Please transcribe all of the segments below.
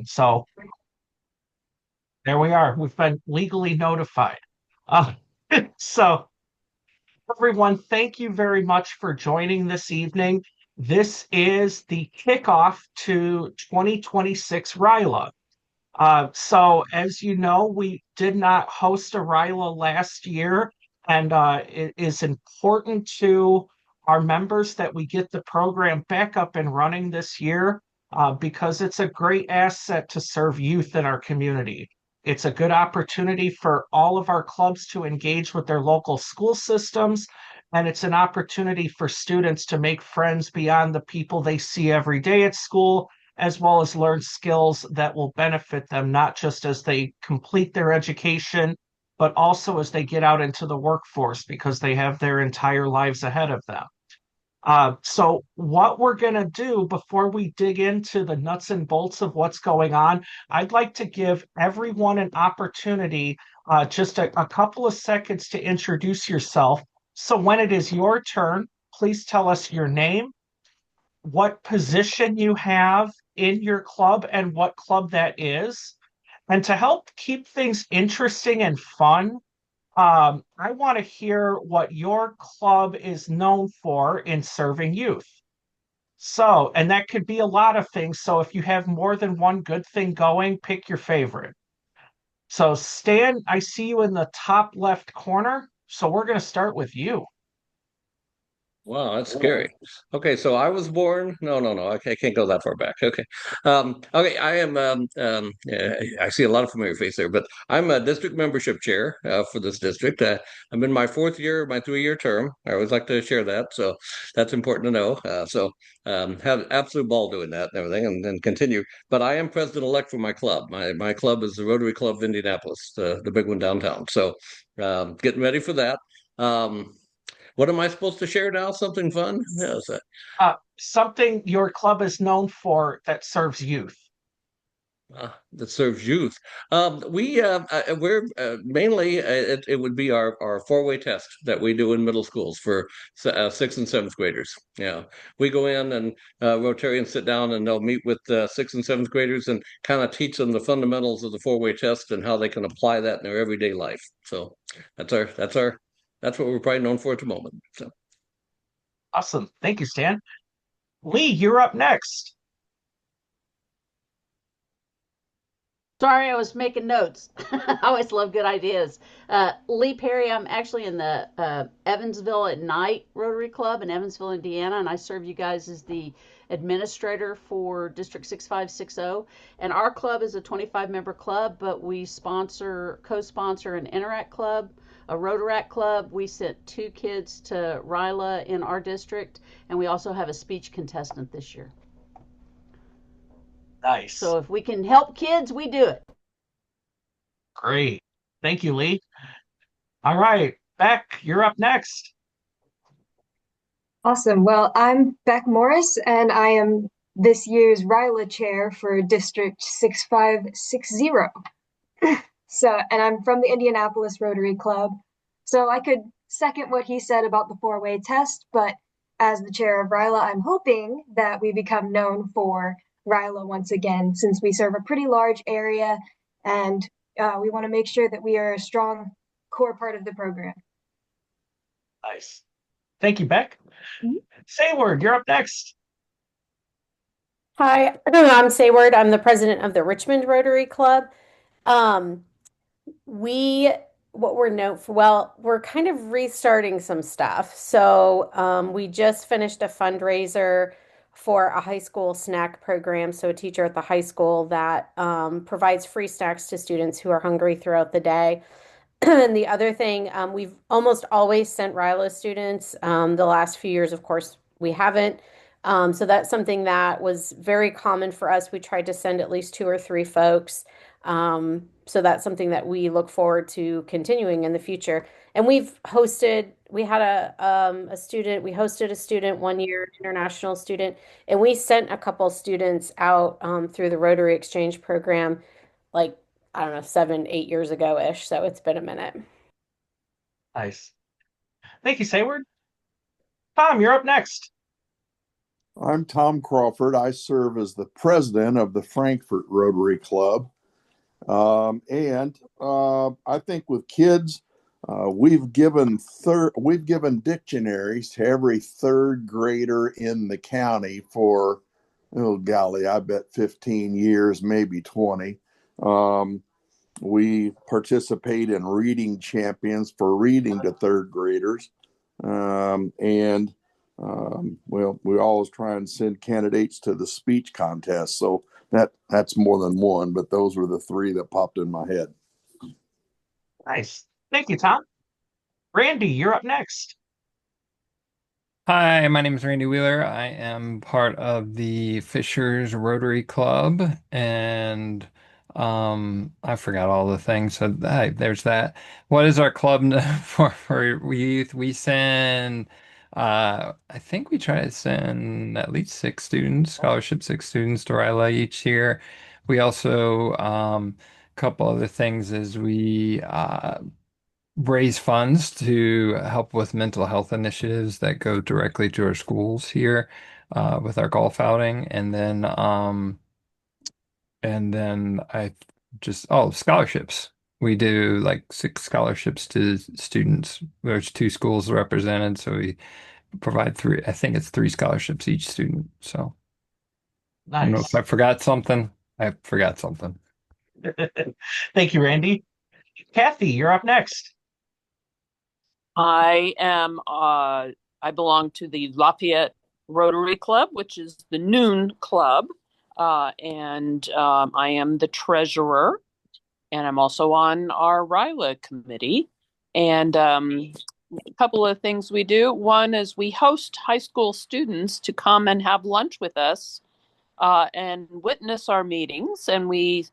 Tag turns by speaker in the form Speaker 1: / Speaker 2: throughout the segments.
Speaker 1: So there we are. We've been legally notified. Uh, so everyone, thank you very much for joining this evening. This is the kickoff to 2026 RYLA. So as you know, we did not host a RYLA last year, and it is important to our members that we get the program back up and running this year because it's a great asset to serve youth in our community. It's a good opportunity for all of our clubs to engage with their local school systems, and it's an opportunity for students to make friends beyond the people they see every day at school, as well as learn skills that will benefit them, not just as they complete their education, but also as they get out into the workforce because they have their entire lives ahead of them. So what we're going to do before we dig into the nuts and bolts of what's going on, I'd like to give everyone an opportunity, just a couple of seconds to introduce yourself. So when it is your turn, please tell us your name, what position you have in your club and what club that is. And to help keep things interesting and fun, I want to hear what your club is known for in serving youth. So, and that could be a lot of things. So if you have more than one good thing going, pick your favorite. So Stan, I see you in the top left corner. So we're going to start with you.
Speaker 2: Wow, that's scary. Okay, so I was born. No. I can't go that far back. Okay, okay. I am. Yeah, I see a lot of familiar face there, but I'm a district membership chair for this district. I'm in my fourth year, my 3-year term. I always like to share that, so that's important to know. Have absolute ball doing that and everything, and then continue. But I am president-elect for my club. My club is the Rotary Club of Indianapolis, the big one downtown. So, getting ready for that. Um, what am I supposed to share now? Something fun? Yes.
Speaker 1: Something your club is known for that serves youth.
Speaker 2: That serves youth. We're mainly it would be our 4-way test that we do in middle schools for 6th and 7th graders. Yeah, we go in and Rotarians sit down and they'll meet with 6th and 7th graders and kind of teach them the fundamentals of the 4-way test and how they can apply that in their everyday life. So that's what we're probably known for at the moment. So.
Speaker 1: Awesome. Thank you, Stan. Lee, you're up next.
Speaker 3: Sorry, I was making notes. I always love good ideas. Lee Perry, I'm actually in the Evansville at Night Rotary Club in Evansville, Indiana, and I serve you guys as the administrator for District 6560. And our club is a 25-member club, but we co-sponsor an Interact Club, a Rotaract Club. We sent 2 kids to RYLA in our district, and we also have a speech contestant this year.
Speaker 1: Nice.
Speaker 3: So if we can help kids, we do it.
Speaker 1: Great. Thank you, Lee. All right, Beck, you're up next.
Speaker 4: Awesome. Well, I'm Beck Morris, and I am this year's RYLA chair for District 6560. And I'm from the Indianapolis Rotary Club. So I could second what he said about the 4-way test, but as the chair of RYLA, I'm hoping that we become known for RYLA once again, since we serve a pretty large area and we want to make sure that we are a strong core part of the program.
Speaker 1: Nice. Thank you, Beck.
Speaker 4: Mhm.
Speaker 1: Sayward, you're up next.
Speaker 5: Hi, I'm Sayward. I'm the president of the Richmond Rotary Club. What we're known for, well, we're kind of restarting some stuff. So we just finished a fundraiser for a high school snack program. So a teacher at the high school that provides free snacks to students who are hungry throughout the day. And the other thing, we've almost always sent RYLA students. The last few years, of course, we haven't. So that's something that was very common for us. We tried to send at least 2 or 3 folks. So that's something that we look forward to continuing in the future. And we had a student, we hosted a student one year, an international student, and we sent a couple students out through the Rotary Exchange program, like, I don't know, 7, 8 years ago-ish. So it's been a minute.
Speaker 1: Nice. Thank you, Sayward. Tom, you're up next.
Speaker 6: I'm Tom Crawford. I serve as the president of the Frankfurt Rotary Club. I think with kids, we've given dictionaries to every third grader in the county for, oh golly, I bet 15 years, maybe 20. We participate in reading champions for reading to third graders. Well, we always try and send candidates to the speech contest. So that's more than one, but those were the three that popped in my head.
Speaker 1: Nice. Thank you, Tom. Randy, you're up next.
Speaker 7: Hi, my name is Randy Wheeler. I am part of the Fishers Rotary Club, and I forgot all the things. So there's that. What is our club for youth? We send I think we try to send at least 6 students, scholarship 6 students to RYLA each year. We also a couple other things is we raise funds to help with mental health initiatives that go directly to our schools here with our golf outing. And then I just, oh, scholarships. We do like 6 scholarships to students. There's 2 schools represented, so we provide three, I think it's 3 scholarships each student. So I don't know
Speaker 1: Nice.
Speaker 7: if I forgot something. I forgot something.
Speaker 1: Thank you, Randy. Kathy, you're up next.
Speaker 8: I belong to the Lafayette Rotary Club, which is the noon club. And I am the treasurer, and I'm also on our RYLA committee. And a couple of things we do. One is we host high school students to come and have lunch with us and witness our meetings. And we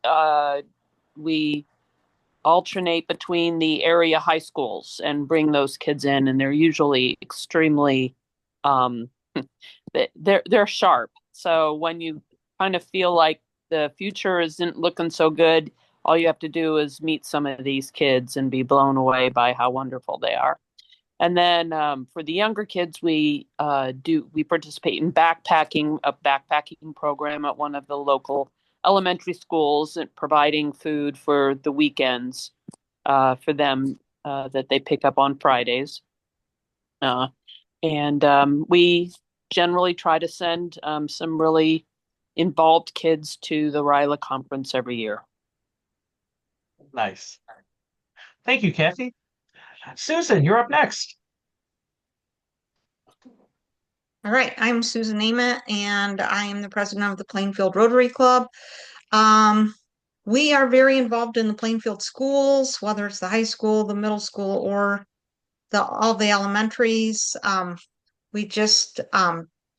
Speaker 8: alternate between the area high schools and bring those kids in, and they're usually extremely they're sharp. So when you kind of feel like the future isn't looking so good, all you have to do is meet some of these kids and be blown away by how wonderful they are. And then for the younger kids, we participate in a backpacking program at one of the local elementary schools and providing food for the weekends for them that they pick up on Fridays. And we generally try to send some really involved kids to the RYLA conference every year.
Speaker 1: Nice. Thank you, Kathy. Susan, you're up next.
Speaker 9: All right, I'm Susan Ament, and I am the president of the Plainfield Rotary Club. We are very involved in the Plainfield schools, whether it's the high school, the middle school, or all the elementaries. We just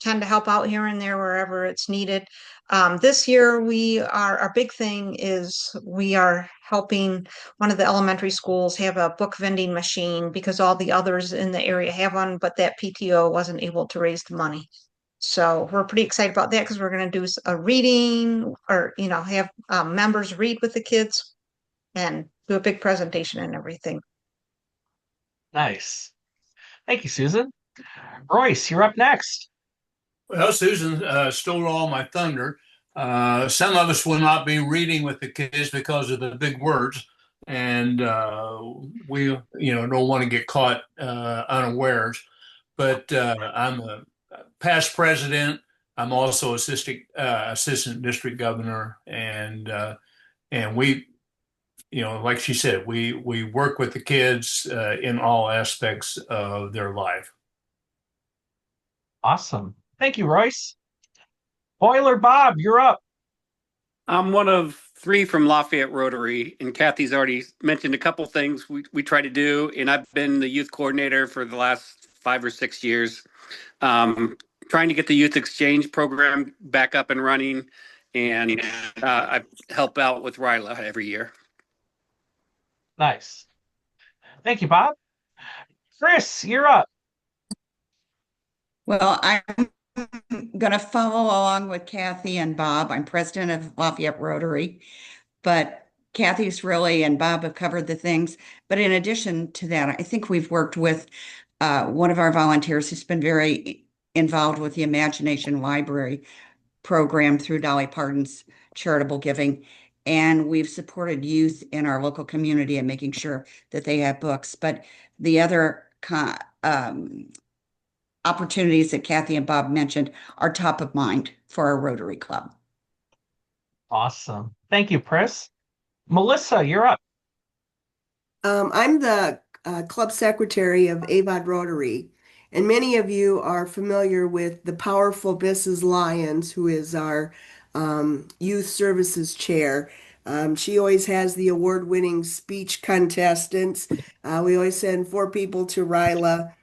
Speaker 9: tend to help out here and there wherever it's needed. This year, our big thing is we are helping one of the elementary schools have a book vending machine because all the others in the area have one, but that PTO wasn't able to raise the money. So we're pretty excited about that because we're going to do a reading or, have members read with the kids and do a big presentation and everything.
Speaker 1: Nice. Thank you, Susan. Royce, you're up next.
Speaker 10: Well, Susan stole all my thunder. Some of us will not be reading with the kids because of the big words, and we, don't want to get caught unawares. But I'm a past president. I'm also assistant district governor, and we, like she said, we work with the kids in all aspects of their life.
Speaker 1: Awesome. Thank you, Royce. Boiler Bob, you're up.
Speaker 11: I'm one of 3 from Lafayette Rotary, and Kathy's already mentioned a couple things we try to do, and I've been the youth coordinator for the last 5 or 6 years, trying to get the youth exchange program back up and running, and I help out with RYLA every year.
Speaker 1: Nice. Thank you, Bob. Chris, you're up.
Speaker 12: Well, I'm going to follow along with Kathy and Bob. I'm president of Lafayette Rotary, but Kathy's really and Bob have covered the things. But in addition to that, I think we've worked with one of our volunteers who's been very involved with the Imagination Library program through Dolly Parton's charitable giving. And we've supported youth in our local community and making sure that they have books. But the other opportunities that Kathy and Bob mentioned are top of mind for our Rotary Club.
Speaker 1: Awesome. Thank you, Pris. Melissa, you're up.
Speaker 13: I'm the club secretary of Avon Rotary, and many of you are familiar with the powerful Mrs. Lyons, who is our youth services chair. She always has the award-winning speech contestants. We always send 4 people to RYLA.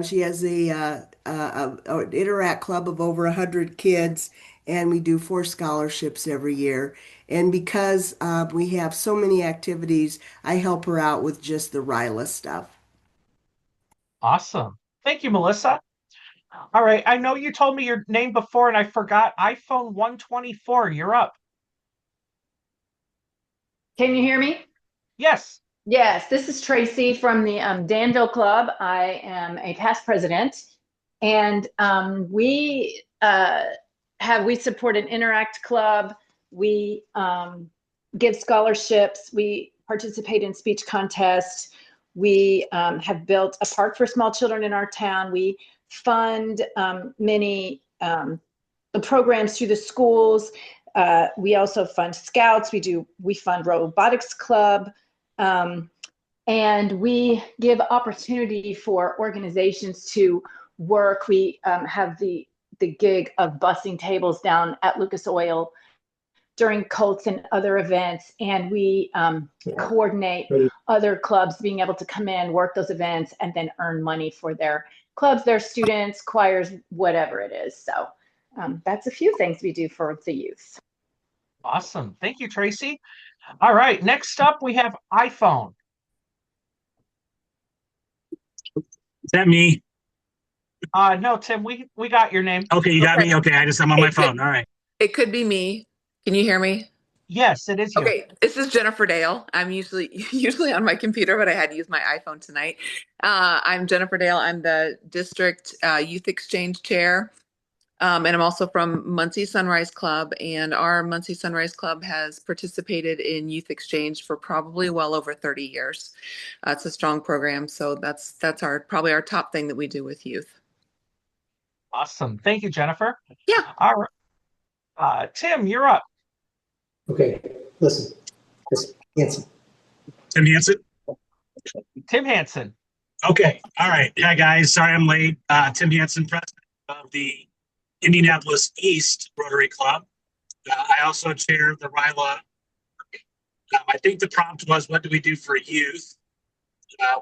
Speaker 13: She has a Interact club of over 100 kids, and we do 4 scholarships every year. And because we have so many activities, I help her out with just the RYLA stuff.
Speaker 1: Awesome. Thank you, Melissa. All right. I know you told me your name before and I forgot. iPhone 124, you're up.
Speaker 14: Can you hear me?
Speaker 1: Yes.
Speaker 14: Yes, this is Tracy from the Danville Club. I am a past president, and we support an Interact Club. We give scholarships. We participate in speech contests. We have built a park for small children in our town. We fund many programs through the schools. We also fund scouts. We fund robotics club. And we give opportunity for organizations to work. We have the gig of bussing tables down at Lucas Oil during Colts and other events. And we coordinate other clubs being able to come in, work those events, and then earn money for their clubs, their students, choirs, whatever it is. So that's a few things we do for the youth.
Speaker 1: Awesome. Thank you, Tracy. All right. Next up, we have iPhone.
Speaker 15: Is that me?
Speaker 1: No, Tim, we got your name.
Speaker 15: Okay, you got me? Okay, I'm on my phone. All right.
Speaker 16: It could be me. Can you hear me?
Speaker 1: Yes, it is you.
Speaker 16: Okay, this is Jennifer Dale. I'm usually on my computer, but I had to use my iPhone tonight. I'm Jennifer Dale. I'm the district youth exchange chair. And I'm also from Muncie Sunrise Club, and our Muncie Sunrise Club has participated in youth exchange for probably well over 30 years. It's a strong program, so that's probably our top thing that we do with youth.
Speaker 1: Awesome. Thank you, Jennifer.
Speaker 16: Yeah.
Speaker 1: All right. Tim, you're up.
Speaker 17: Okay, listen. Hanson.
Speaker 15: Tim Hanson?
Speaker 1: Tim Hanson.
Speaker 15: Okay, all right. Yeah, guys, sorry I'm late. Tim Hanson, president of the Indianapolis East Rotary Club. I also chair the RYLA. I think the prompt was, what do we do for youth?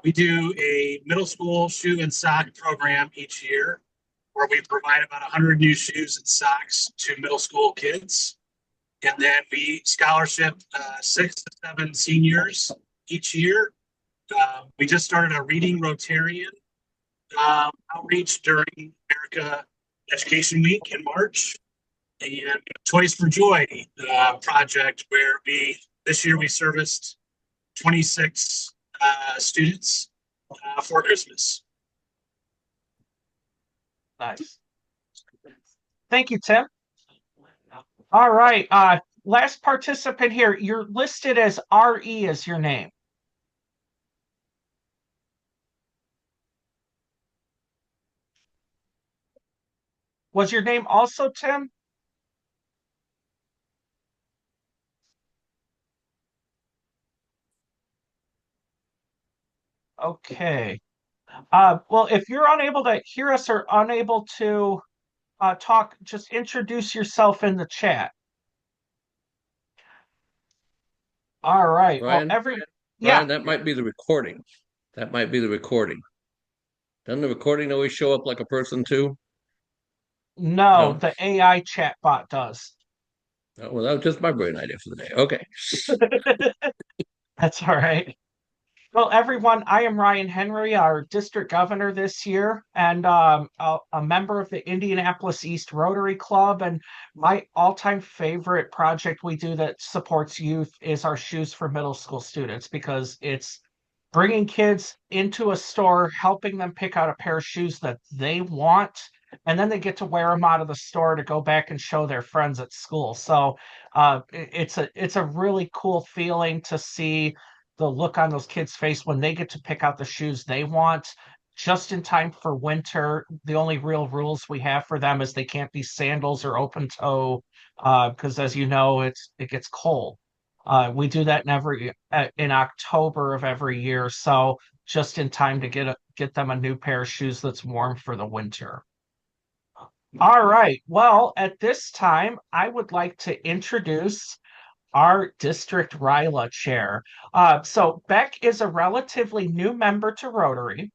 Speaker 15: We do a middle school shoe and sock program each year where we provide about 100 new shoes and socks to middle school kids. And then we scholarship 6 to 7 seniors each year. We just started a Reading Rotarian outreach during America Education Week in March, and Toys for Joy project where this year we serviced 26 students for Christmas.
Speaker 1: Nice. Thank you, Tim. All right. Last participant here. You're listed as RE as your name. Was your name also Tim? Okay. Well, if you're unable to hear us or unable to talk, just introduce yourself in the chat. All right.
Speaker 2: Ryan,
Speaker 1: Well,
Speaker 2: Ryan, that might be the recording. That might be the recording. Doesn't the recording always show up like a person too?
Speaker 1: No, the AI chat bot does.
Speaker 2: Oh, well, that was just my brain idea for the day. Okay.
Speaker 1: That's all right. Well, everyone, I am Ryan Henry, our district governor this year, and a member of the Indianapolis East Rotary Club. And my all-time favorite project we do that supports youth is our Shoes for Middle School students, because it's bringing kids into a store, helping them pick out a pair of shoes that they want, and then they get to wear them out of the store to go back and show their friends at school. So it's a really cool feeling to see the look on those kids' face when they get to pick out the shoes they want just in time for winter. The only real rules we have for them is they can't be sandals or open toe, because as you know, it gets cold. We do that in October of every year, so just in time to get them a new pair of shoes that's warm for the winter. All right. Well, at this time, I would like to introduce our district RYLA chair. So Beck is a relatively new member to Rotary.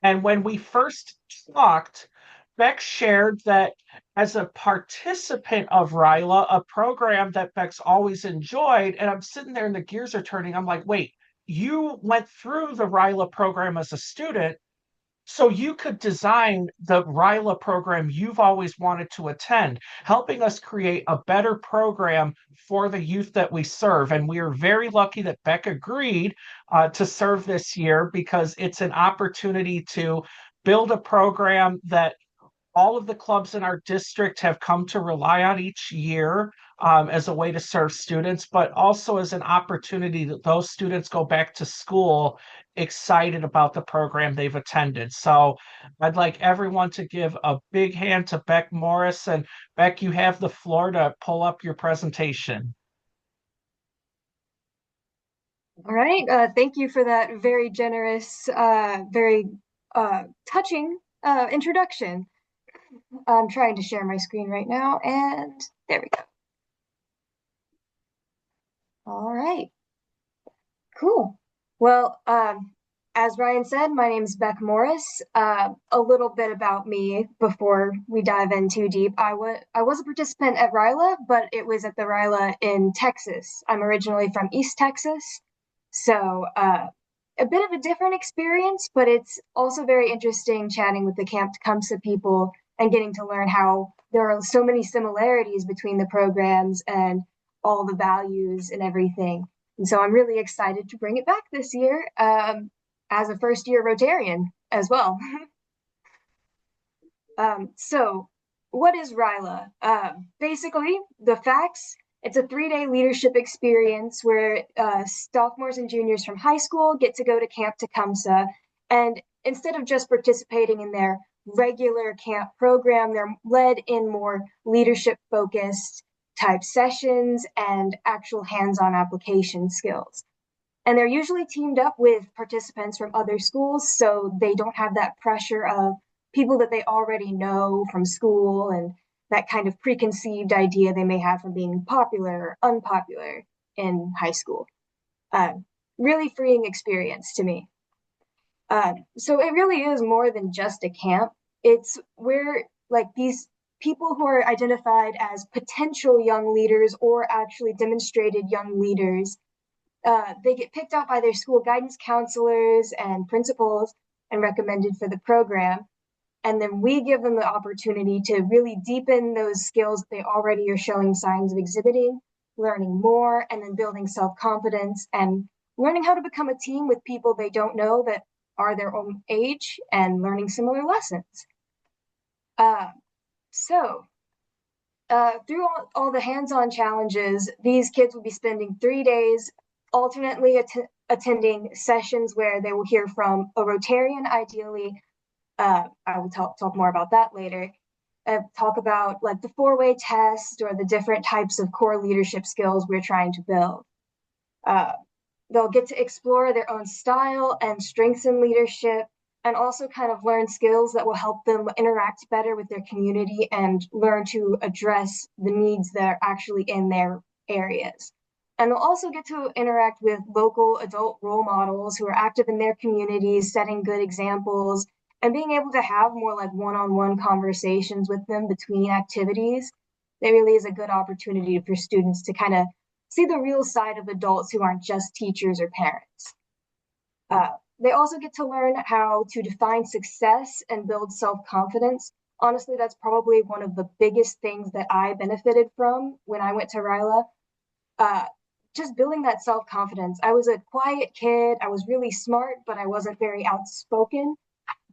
Speaker 1: And when we first talked, Beck shared that as a participant of RYLA, a program that Beck's always enjoyed, and I'm sitting there and the gears are turning. I'm like, wait, you went through the RYLA program as a student, so you could design the RYLA program you've always wanted to attend, helping us create a better program for the youth that we serve. And we are very lucky that Beck agreed to serve this year because it's an opportunity to build a program that all of the clubs in our district have come to rely on each year as a way to serve students, but also as an opportunity that those students go back to school excited about the program they've attended. So I'd like everyone to give a big hand to Beck Morris. And Beck, you have the floor to pull up your presentation.
Speaker 4: All right. Thank you for that very generous, very touching introduction. I'm trying to share my screen right now, and there we go. All right. Cool. Well, as Ryan said, my name is Beck Morris. A little bit about me before we dive in too deep. I was a participant at RYLA, but it was at the RYLA in Texas. I'm originally from East Texas, so a bit of a different experience, but it's also very interesting chatting with the Camp Tecumseh people and getting to learn how there are so many similarities between the programs and all the values and everything. And so I'm really excited to bring it back this year as a first year Rotarian as well. So what is RYLA? Basically, the facts, it's a 3-day leadership experience where sophomores and juniors from high school get to go to Camp Tecumseh. And instead of just participating in their regular camp program, they're led in more leadership focused type sessions and actual hands-on application skills. And they're usually teamed up with participants from other schools, so they don't have that pressure of people that they already know from school and that kind of preconceived idea they may have from being popular or unpopular in high school. Really freeing experience to me. So it really is more than just a camp. It's where like these people who are identified as potential young leaders or actually demonstrated young leaders, they get picked out by their school guidance counselors and principals and recommended for the program. And then we give them the opportunity to really deepen those skills they already are showing signs of exhibiting, learning more, and then building self-confidence and learning how to become a team with people they don't know that are their own age and learning similar lessons. Through all the hands-on challenges, these kids will be spending 3 days alternately attending sessions where they will hear from a Rotarian, ideally. I will talk more about that later. Talk about like the 4-way test or the different types of core leadership skills we're trying to build. They'll get to explore their own style and strengths in leadership, and also kind of learn skills that will help them interact better with their community and learn to address the needs that are actually in their areas. And they'll also get to interact with local adult role models who are active in their communities, setting good examples, and being able to have more like one-on-one conversations with them between activities. That really is a good opportunity for students to kind of see the real side of adults who aren't just teachers or parents. They also get to learn how to define success and build self-confidence. Honestly, that's probably one of the biggest things that I benefited from when I went to RYLA. Just building that self-confidence. I was a quiet kid. I was really smart, but I wasn't very outspoken.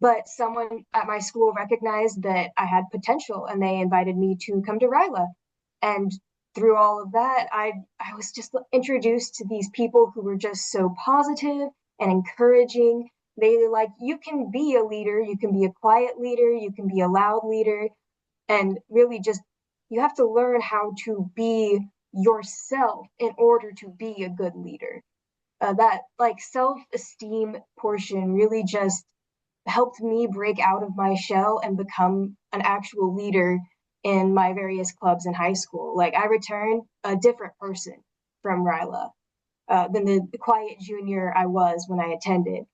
Speaker 4: but someone at my school recognized that I had potential and they invited me to come to RYLA. And through all of that, I was just introduced to these people who were just so positive and encouraging. They were like, you can be a leader, you can be a quiet leader, you can be a loud leader, and really just you have to learn how to be yourself in order to be a good leader. That like self-esteem portion really just helped me break out of my shell and become an actual leader in my various clubs in high school. Like I returned a different person from RYLA than the quiet junior I was when I attended.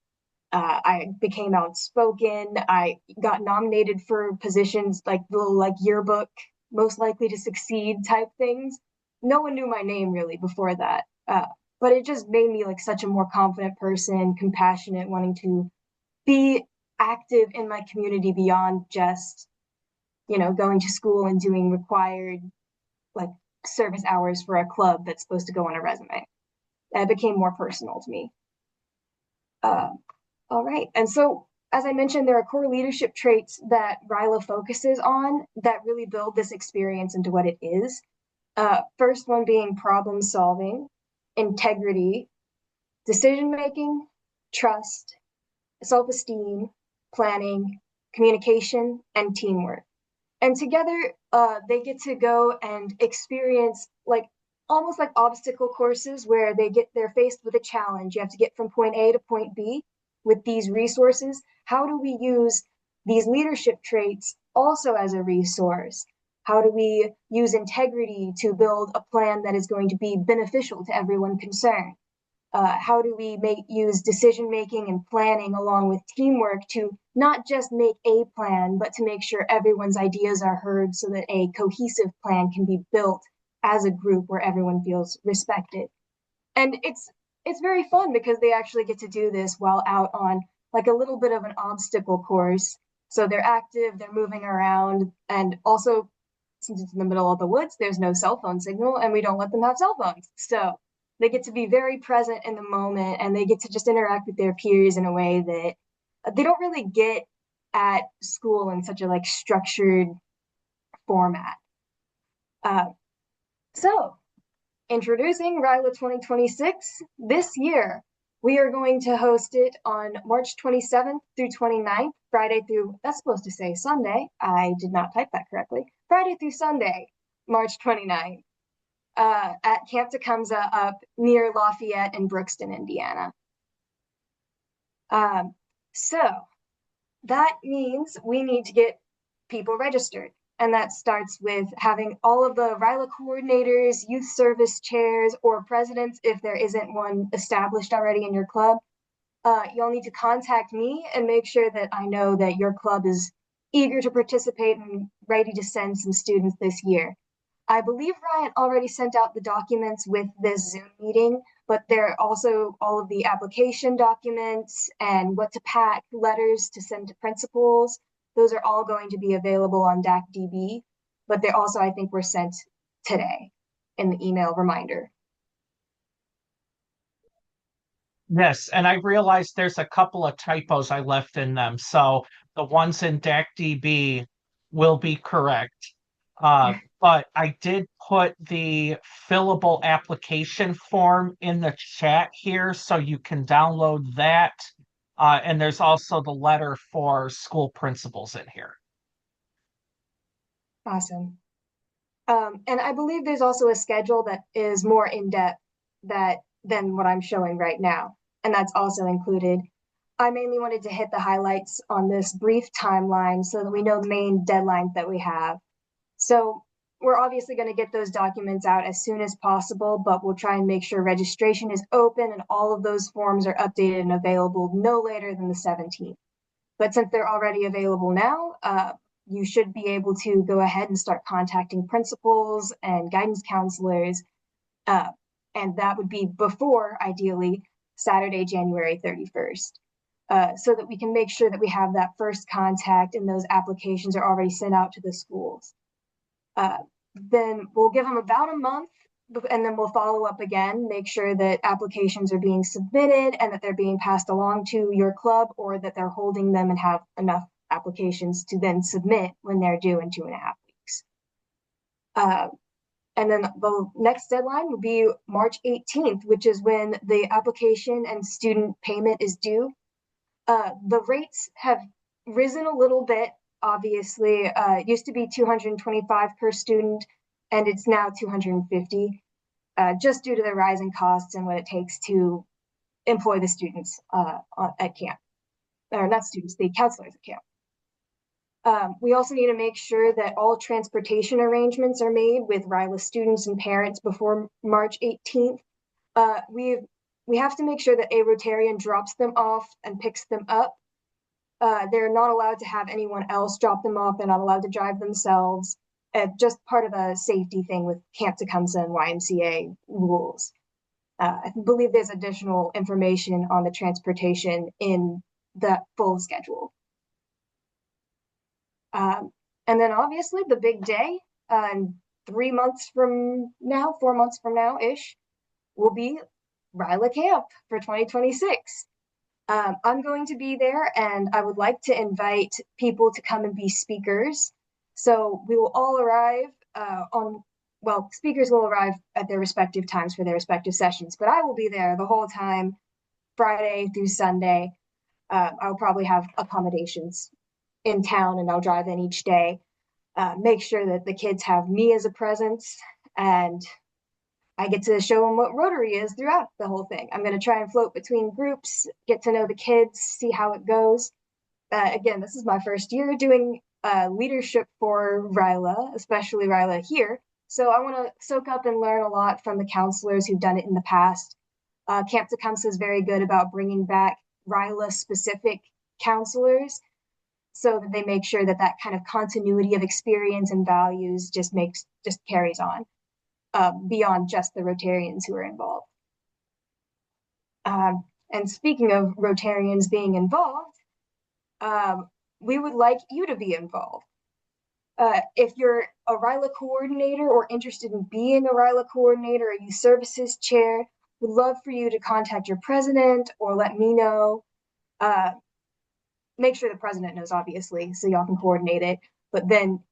Speaker 4: I became outspoken. I got nominated for positions like little like yearbook, most likely to succeed type things. No one knew my name really before that. But it just made me like such a more confident person, compassionate, wanting to be active in my community beyond just, going to school and doing required like service hours for a club that's supposed to go on a resume. That became more personal to me. All right. And so, as I mentioned, there are core leadership traits that RYLA focuses on that really build this experience into what it is. First one being problem solving, integrity, decision making, trust, self-esteem, planning, communication, and teamwork. And together, they get to go and experience like almost like obstacle courses where they're faced with a challenge. You have to get from point A to point B with these resources. How do we use these leadership traits also as a resource? How do we use integrity to build a plan that is going to be beneficial to everyone concerned? How do we use decision making and planning along with teamwork to not just make a plan, but to make sure everyone's ideas are heard so that a cohesive plan can be built as a group where everyone feels respected. And it's very fun because they actually get to do this while out on like a little bit of an obstacle course. So they're active, they're moving around, and also since it's in the middle of the woods, there's no cell phone signal and we don't let them have cell phones. So they get to be very present in the moment and they get to just interact with their peers in a way that they don't really get at school in such a like structured format. So introducing RYLA 2026 this year. We are going to host it on March 27th through 29th, Friday through, that's supposed to say Sunday. I did not type that correctly. Friday through Sunday, March 29th. At Camp Tecumseh up near Lafayette and Brookston, Indiana. So that means we need to get people registered. And that starts with having all of the RYLA coordinators, youth service chairs, or presidents, if there isn't one established already in your club. You'll need to contact me and make sure that I know that your club is eager to participate and ready to send some students this year. I believe Ryan already sent out the documents with this Zoom meeting, but there are also all of the application documents and what to pack, letters to send to principals. Those are all going to be available on DACDB, but they also, I think, were sent today in the email reminder.
Speaker 1: Yes, and I realized there's a couple of typos I left in them. So the ones in DACDB will be correct. But I did put the fillable application form in the chat here so you can download that. And there's also the letter for school principals in here.
Speaker 4: Awesome. And I believe there's also a schedule that is more in-depth than what I'm showing right now. And that's also included. I mainly wanted to hit the highlights on this brief timeline so that we know the main deadlines that we have. So we're obviously going to get those documents out as soon as possible, but we'll try and make sure registration is open and all of those forms are updated and available no later than the 17th. But since they're already available now, you should be able to go ahead and start contacting principals and guidance counselors. And that would be before, ideally, Saturday, January 31st. So that we can make sure that we have that first contact and those applications are already sent out to the schools. Then we'll give them about a month and then we'll follow up again, make sure that applications are being submitted and that they're being passed along to your club, or that they're holding them and have enough applications to then submit when they're due in 2.5 weeks. And then the next deadline will be March 18th, which is when the application and student payment is due. The rates have risen a little bit, obviously. It used to be $225 per student, and it's now $250, just due to the rising costs and what it takes to employ the students at camp. Or not students, the counselors at camp. We also need to make sure that all transportation arrangements are made with RYLA students and parents before March 18th. We have to make sure that a Rotarian drops them off and picks them up. They're not allowed to have anyone else drop them off. They're not allowed to drive themselves. Just part of a safety thing with Camp Tecumseh and YMCA rules. I believe there's additional information on the transportation in the full schedule. And then obviously the big day, 3 months from now, 4 months from now-ish, will be RYLA Camp for 2026. I'm going to be there, and I would like to invite people to come and be speakers. So we will all arrive speakers will arrive at their respective times for their respective sessions, but I will be there the whole time, Friday through Sunday. I'll probably have accommodations in town, and I'll drive in each day. Make sure that the kids have me as a presence, and I get to show them what Rotary is throughout the whole thing. I'm going to try and float between groups, get to know the kids, see how it goes. Again, this is my first year doing leadership for RYLA, especially RYLA here. So I want to soak up and learn a lot from the counselors who've done it in the past. Camp Tecumseh is very good about bringing back RYLA-specific counselors, so that they make sure that that kind of continuity of experience and values just carries on beyond just the Rotarians who are involved. And speaking of Rotarians being involved, we would like you to be involved. If you're a RYLA coordinator or interested in being a RYLA coordinator or a youth services chair, we'd love for you to contact your president or let me know. Make sure the president knows, obviously, so y'all can coordinate it, but then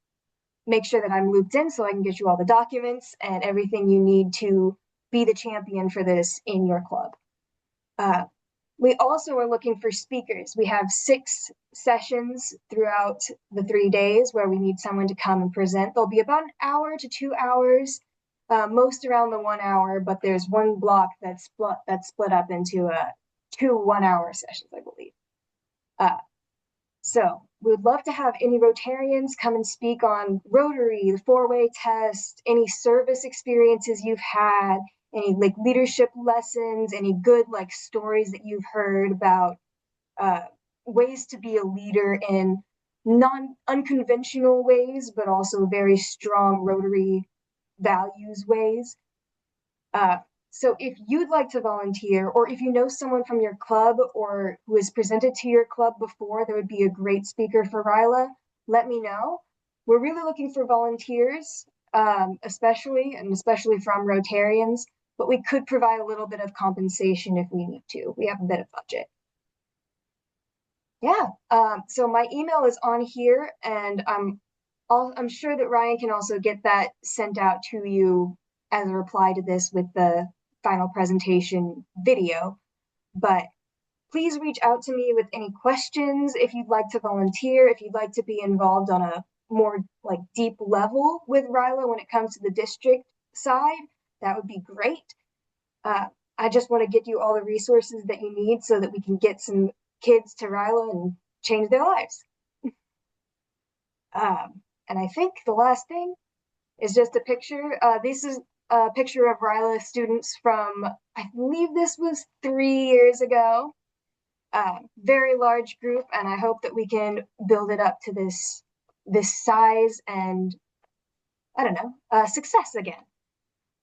Speaker 4: make sure that I'm looped in so I can get you all the documents and everything you need to be the champion for this in your club. We also are looking for speakers. We have 6 sessions throughout the 3 days where we need someone to come and present. There'll be about 1 hour to 2 hours, most around the 1 hour, but there's one block that's split up into 2 1-hour sessions, I believe. So we would love to have any Rotarians come and speak on Rotary, the 4-way test, any service experiences you've had, any leadership lessons, any good stories that you've heard about ways to be a leader in unconventional ways, but also very strong Rotary values ways. So if you'd like to volunteer, or if you know someone from your club or who has presented to your club before that would be a great speaker for RYLA, let me know. We're really looking for volunteers, especially from Rotarians, but we could provide a little bit of compensation if we need to. We have a bit of budget. Yeah, so my email is on here, and I'm sure that Ryan can also get that sent out to you as a reply to this with the final presentation video. But please reach out to me with any questions if you'd like to volunteer, if you'd like to be involved on a more deep level with RYLA when it comes to the district side. That would be great. I just want to get you all the resources that you need so that we can get some kids to RYLA and change their lives. And I think the last thing is just a picture. This is a picture of RYLA students from, I believe this was 3 years ago. Very large group, and I hope that we can build it up to this size and, I don't know, success again.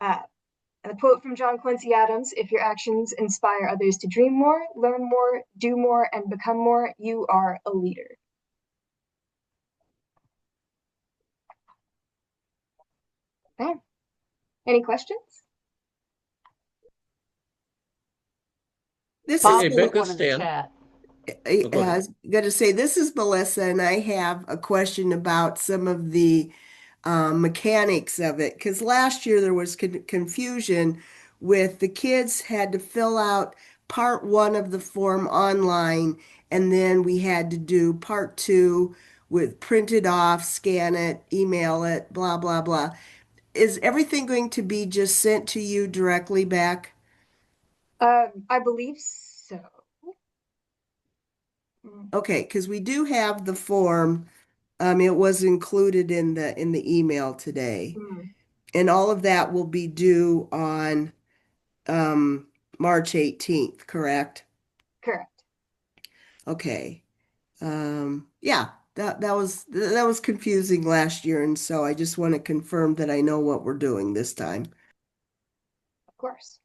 Speaker 4: And a quote from John Quincy Adams: "If your actions inspire others to dream more, learn more, do more, and become more, you are a leader." Okay. Any questions?
Speaker 13: This
Speaker 3: Bob
Speaker 13: is
Speaker 2: Beck,
Speaker 3: put one
Speaker 2: this
Speaker 3: in the
Speaker 2: Stan.
Speaker 3: chat.
Speaker 2: Oh, go
Speaker 13: I
Speaker 2: ahead.
Speaker 13: was going to say, this is Melissa, and I have a question about some of the mechanics of it. Because last year there was confusion with the kids had to fill out part one of the form online, and then we had to do part two with print it off, scan it, email it, blah, blah, blah. Is everything going to be just sent to you directly back?
Speaker 4: I believe so.
Speaker 13: Okay, because we do have the form. It was included in the email today, and all of that will be due on March 18th, correct?
Speaker 4: Correct.
Speaker 13: Okay. Yeah, that was confusing last year, and so I just want to confirm that I know what we're doing this time.
Speaker 4: Of course.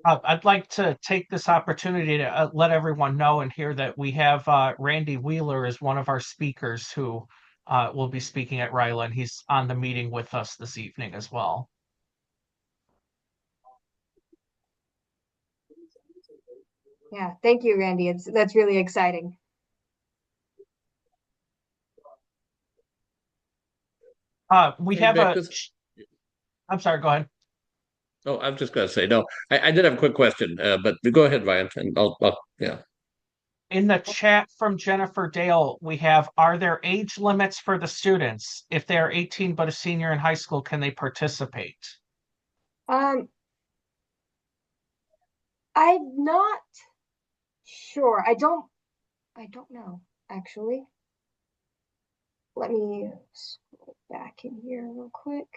Speaker 1: I'd like to take this opportunity to let everyone know and hear that we have Randy Wheeler as one of our speakers who will be speaking at RYLA, and he's on the meeting with us this evening as well.
Speaker 4: Yeah, thank you, Randy. That's really exciting.
Speaker 1: We
Speaker 2: Hey,
Speaker 1: have
Speaker 2: Beck,
Speaker 1: I'm sorry, go ahead.
Speaker 2: Oh, I was just going to say, no, I did have a quick question, but go ahead, Ryan, and yeah.
Speaker 1: In the chat from Jennifer Dale, we have, are there age limits for the students? If they are 18 but a senior in high school, can they participate?
Speaker 4: I'm not sure. I don't know, actually. Let me scroll back in here real quick.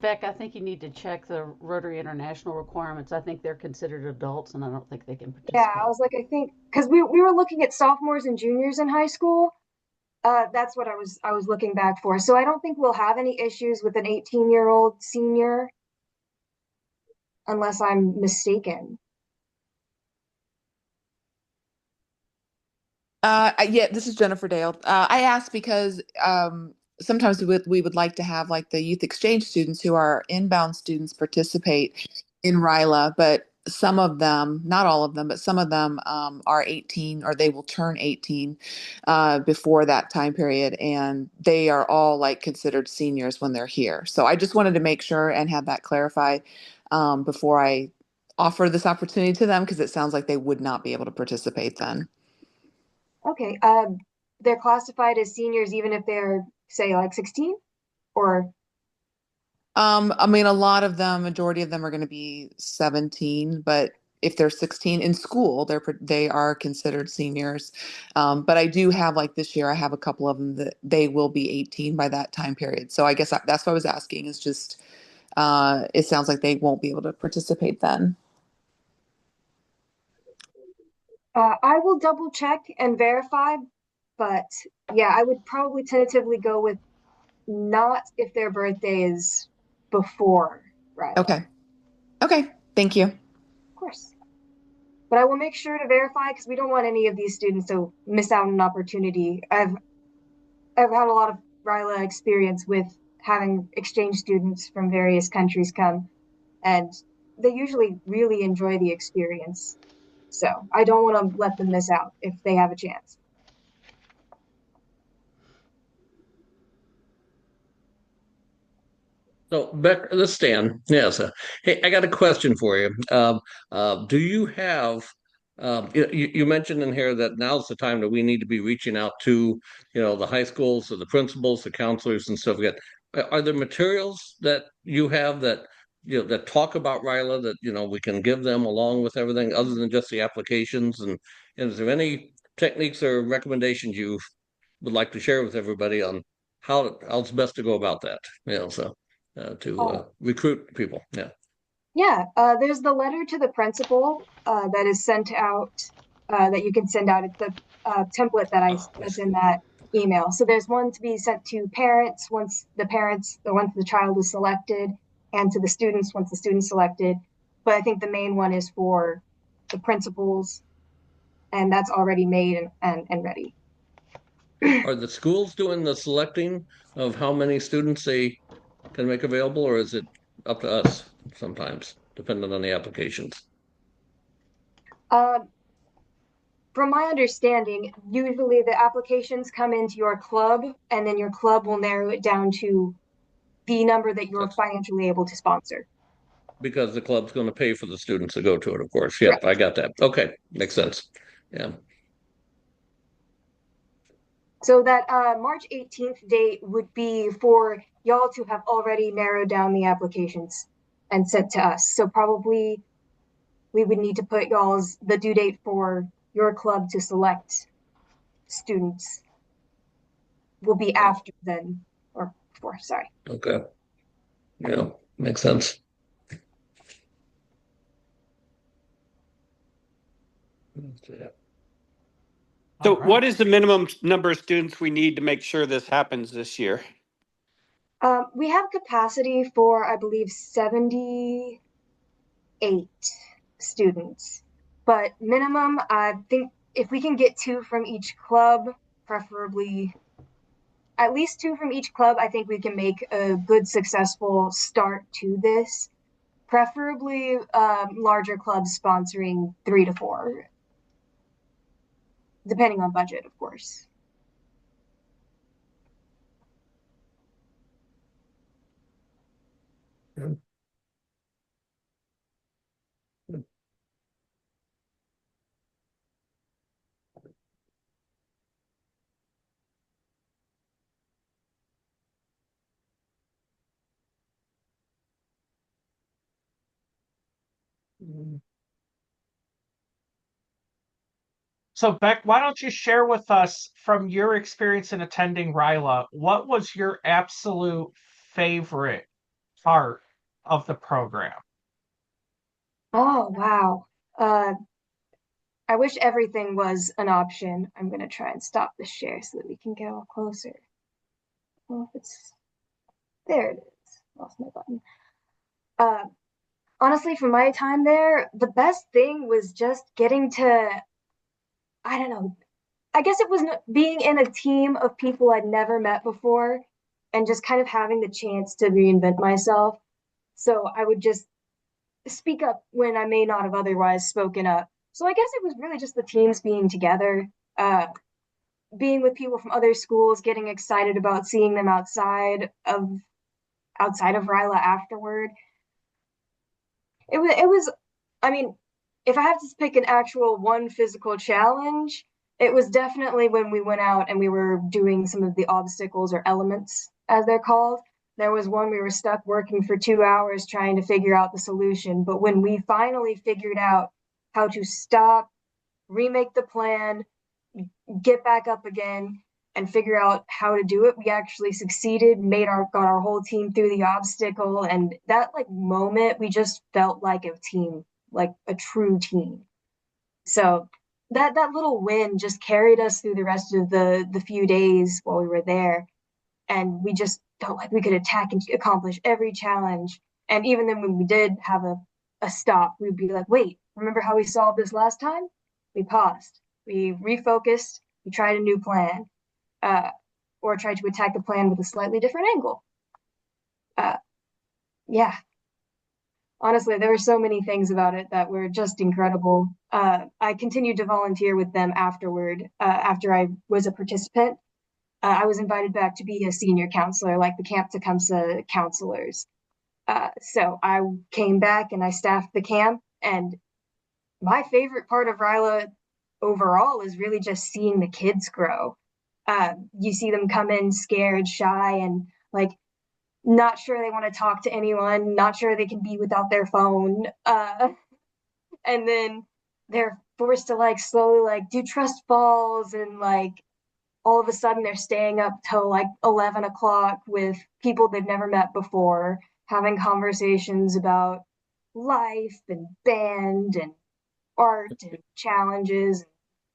Speaker 3: Beck, I think you need to check the Rotary International requirements. I think they're considered adults, and I don't think they can
Speaker 4: Yeah,
Speaker 3: participate.
Speaker 4: I was like, I think because we were looking at sophomores and juniors in high school. That's what I was looking back for. So I don't think we'll have any issues with an 18-year-old senior, unless I'm mistaken.
Speaker 16: Yeah, this is Jennifer Dale. I asked because sometimes we would like to have like the youth exchange students who are inbound students participate in RYLA, but some of them, not all of them, but some of them are 18 or they will turn 18 before that time period, and they are all like considered seniors when they're here. So I just wanted to make sure and have that clarified before I offer this opportunity to them, because it sounds like they would not be able to participate then.
Speaker 4: Okay, they're classified as seniors even if they're, say, like 16, or
Speaker 16: I mean, a lot of them, majority of them are going to be 17, but if they're 16 in school, they are considered seniors. But I do have, like this year, I have a couple of them that they will be 18 by that time period. So I guess that's what I was asking, is just it sounds like they won't be able to participate then.
Speaker 4: I will double check and verify, but yeah, I would probably tentatively go with not if their birthday is before RYLA.
Speaker 16: Okay. Okay. Thank you.
Speaker 4: Of course. But I will make sure to verify because we don't want any of these students to miss out on an opportunity. I've had a lot of RYLA experience with having exchange students from various countries come, and they usually really enjoy the experience. So I don't want to let them miss out if they have a chance.
Speaker 2: So, Beck, this is Stan. Yes. Hey, I got a question for you. Do you have, you mentioned in here that now's the time that we need to be reaching out to, the high schools, or the principals, the counselors, and stuff like that. Are there materials that you have that, that talk about RYLA that, we can give them along with everything other than just the applications? And is there any techniques or recommendations you would like to share with everybody on how it's best to go about that? So to recruit people. Yeah.
Speaker 4: Yeah, there's the letter to the principal that is sent out that you can send out. It's the template that's in that email. So there's one to be sent to parents once the child is selected, and to the students once the student's selected. But I think the main one is for the principals, and that's already made and ready.
Speaker 2: Are the schools doing the selecting of how many students they can make available, or is it up to us sometimes, depending on the applications?
Speaker 4: Uh, from my understanding, usually the applications come into your club, and then your club will narrow it down to the number that you're
Speaker 2: That's
Speaker 4: financially able to sponsor.
Speaker 2: because the club's going to pay for the students to go to it, of course. Yep, I got that. Okay, makes sense. Yeah.
Speaker 4: So that March 18th date would be for y'all to have already narrowed down the applications and sent to us. So probably we would need to put the due date for your club to select students will be after then, or before, sorry.
Speaker 2: Okay. Yeah, makes sense.
Speaker 11: So,
Speaker 1: right.
Speaker 11: what is the minimum number of students we need to make sure this happens this year?
Speaker 4: We have capacity for, I believe, 78 students, but minimum, I think if we can get 2 from each club, preferably at least 2 from each club, I think we can make a good, successful start to this. Preferably larger clubs sponsoring 3 to 4, depending on budget, of course.
Speaker 2: Yeah.
Speaker 1: So, Beck, why don't you share with us from your experience in attending RYLA, what was your absolute favorite part of the program?
Speaker 4: Oh, wow. I wish everything was an option. I'm going to try and stop the share so that we can get all closer. Well, if it's there, it is. Lost my button. Honestly, from my time there, the best thing was just getting to, I don't know, I guess it was being in a team of people I'd never met before and just kind of having the chance to reinvent myself. So I would just speak up when I may not have otherwise spoken up. So I guess it was really just the teams being together, being with people from other schools, getting excited about seeing them outside of RYLA afterward. It was I mean, if I have to pick an actual one physical challenge, it was definitely when we went out and we were doing some of the obstacles or elements, as they're called. There was one we were stuck working for 2 hours trying to figure out the solution. But when we finally figured out how to stop, remake the plan, get back up again, and figure out how to do it, we actually succeeded, got our whole team through the obstacle. And that like moment, we just felt like a team, like a true team. So that little win just carried us through the rest of the few days while we were there, and we just felt like we could attack and accomplish every challenge. And even then, when we did have a stop, we'd be like, "Wait, remember how we solved this last time?" We paused, we refocused, we tried a new plan, uh, or tried to attack the plan with a slightly different angle. Uh, yeah, honestly, there were so many things about it that were just incredible. I continued to volunteer with them afterward, after I was a participant. I was invited back to be a senior counselor, like the Camp Tecumseh counselors. So I came back and I staffed the camp. And my favorite part of RYLA overall is really just seeing the kids grow. You see them come in scared, shy, and like not sure they want to talk to anyone, not sure they can be without their phone. And then they're forced to like slowly like do trust falls, and like all of a sudden they're staying up till like 11 o'clock with people they've never met before, having conversations about life and band and art and challenges,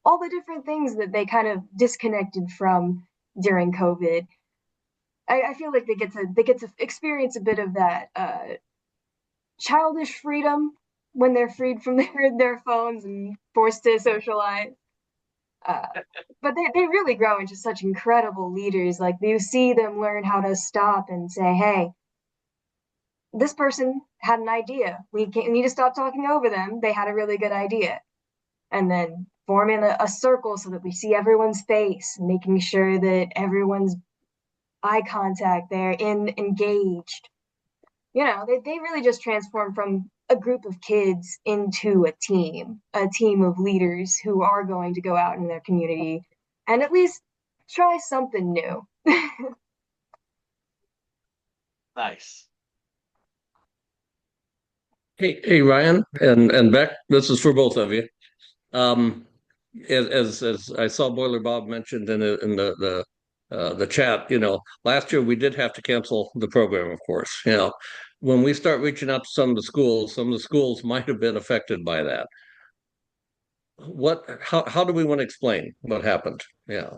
Speaker 4: all the different things that they kind of disconnected from during COVID. I feel like they get to experience a bit of that childish freedom when they're freed from their phones and forced to socialize. Uh, but they really grow into such incredible leaders. Like you see them learn how to stop and say, "Hey, this person had an idea. We need to stop talking over them. They had a really good idea. And then forming a circle so that we see everyone's face, making sure that everyone's eye contact, they're engaged. You know, they really just transform from a group of kids into a team of leaders who are going to go out in their community and at least try something new.
Speaker 1: Nice.
Speaker 2: Hey, Ryan and Beck, this is for both of you. Um, as I saw Boiler Bob mentioned in the chat, last year we did have to cancel the program, of course. When we start reaching out to some of the schools might have been affected by that. How do we want to explain what happened? Yeah.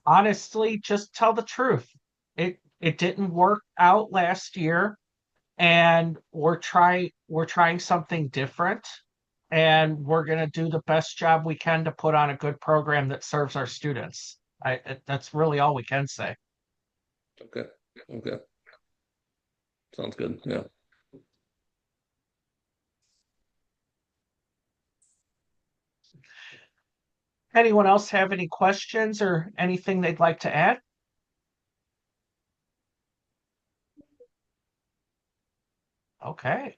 Speaker 1: Honestly, just tell the truth. It didn't work out last year, and we're trying something different, and we're going to do the best job we can to put on a good program that serves our students. That's really all we can say.
Speaker 2: Okay. Okay. Sounds good. Yeah.
Speaker 1: Anyone else have any questions or anything they'd like to add? Okay.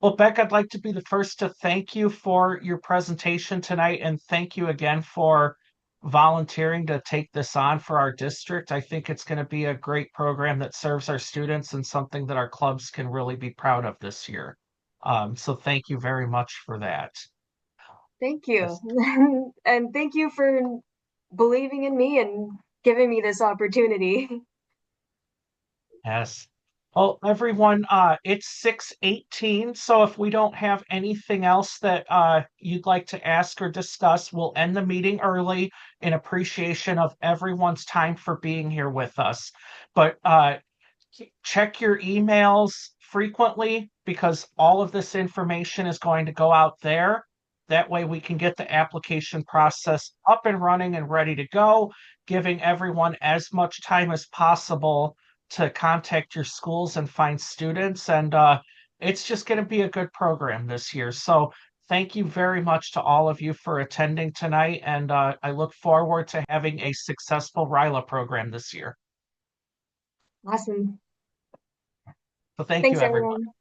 Speaker 1: Well, Beck, I'd like to be the first to thank you for your presentation tonight, and thank you again for volunteering to take this on for our district. I think it's going to be a great program that serves our students and something that our clubs can really be proud of this year. So thank you very much for that.
Speaker 4: Thank you.
Speaker 1: Yes.
Speaker 4: And thank you for believing in me and giving me this opportunity.
Speaker 1: Yes. Well, everyone, it's 6:18, so if we don't have anything else that you'd like to ask or discuss, we'll end the meeting early in appreciation of everyone's time for being here with us. But check your emails frequently because all of this information is going to go out there. That way we can get the application process up and running and ready to go, giving everyone as much time as possible to contact your schools and find students. And it's just going to be a good program this year. So thank you very much to all of you for attending tonight. And I look forward to having a successful RYLA program this year.
Speaker 4: Awesome.
Speaker 1: So thank
Speaker 4: Thanks,
Speaker 1: you, everyone.
Speaker 4: everyone.